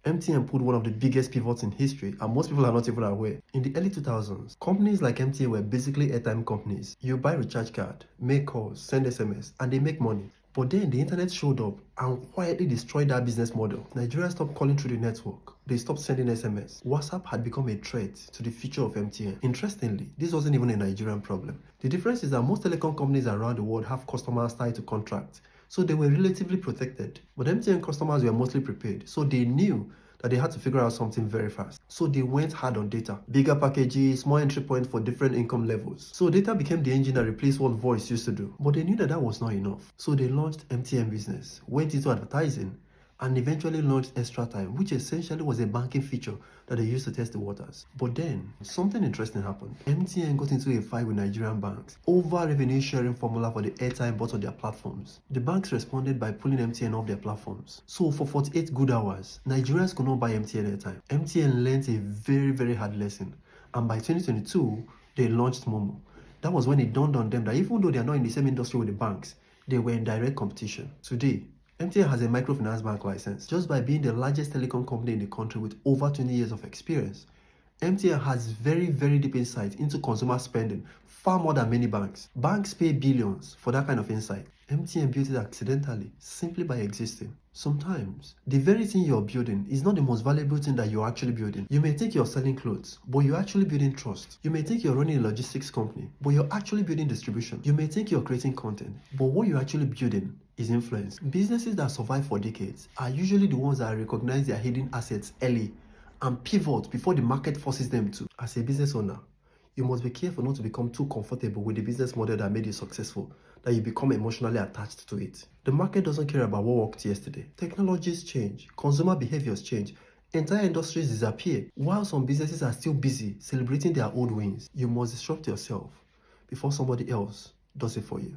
MTN pulled one of the biggest pivots in history, and most people are not even aware. In the early 2000s, companies like MTN were basically airtime companies. You buy recharge card, make calls, send SMS, and they make money. But then the internet showed up and quietly destroyed that business model. Nigeria stopped calling through the network. They stopped sending SMS. WhatsApp had become a threat to the future of MTN. Interestingly, this wasn't even a Nigerian problem. The difference is that most telecom companies around the world have customers tied to contracts, so they were relatively protected. But MTN customers were mostly prepaid, so they knew that they had to figure out something very fast. So they went hard on data. Bigger packages, more entry points for different income levels. So data became the engine that replaced what voice used to do. But they knew that that was not enough. So they launched MTN Business, went into advertising, and eventually launched Extra Time, which essentially was a banking feature that they used to test the waters. But then, something interesting happened. MTN got into a fight with Nigerian banks over revenue sharing formula for the airtime bought on their platforms. The banks responded by pulling MTN off their platforms. So for 48 good hours, Nigerians could not buy MTN airtime. MTN learned a very hard lesson, and by 2022, they launched Momo. That was when it dawned on them that even though they are not in the same industry with the banks, they were in direct competition. Today, MTN has a microfinance bank license. Just by being the largest telecom company in the country with over 20 years of experience, MTN has very deep insight into consumer spending, far more than many banks. Banks pay billions for that kind of insight. MTN built it accidentally, simply by existing. Sometimes, the very thing you're building is not the most valuable thing that you're actually building. You may think you're selling clothes, but you're actually building trust. You may think you're running a logistics company, but you're actually building distribution. You may think you're creating content, but what you're actually building is influence. Businesses that survive for decades are usually the ones that recognize their hidden assets early and pivot before the market forces them to. As a business owner, you must be careful not to become too comfortable with the business model that made you successful, that you become emotionally attached to it. The market doesn't care about what worked yesterday. Technologies change, consumer behaviors change, entire industries disappear. While some businesses are still busy celebrating their old wins, you must disrupt yourself before somebody else does it for you.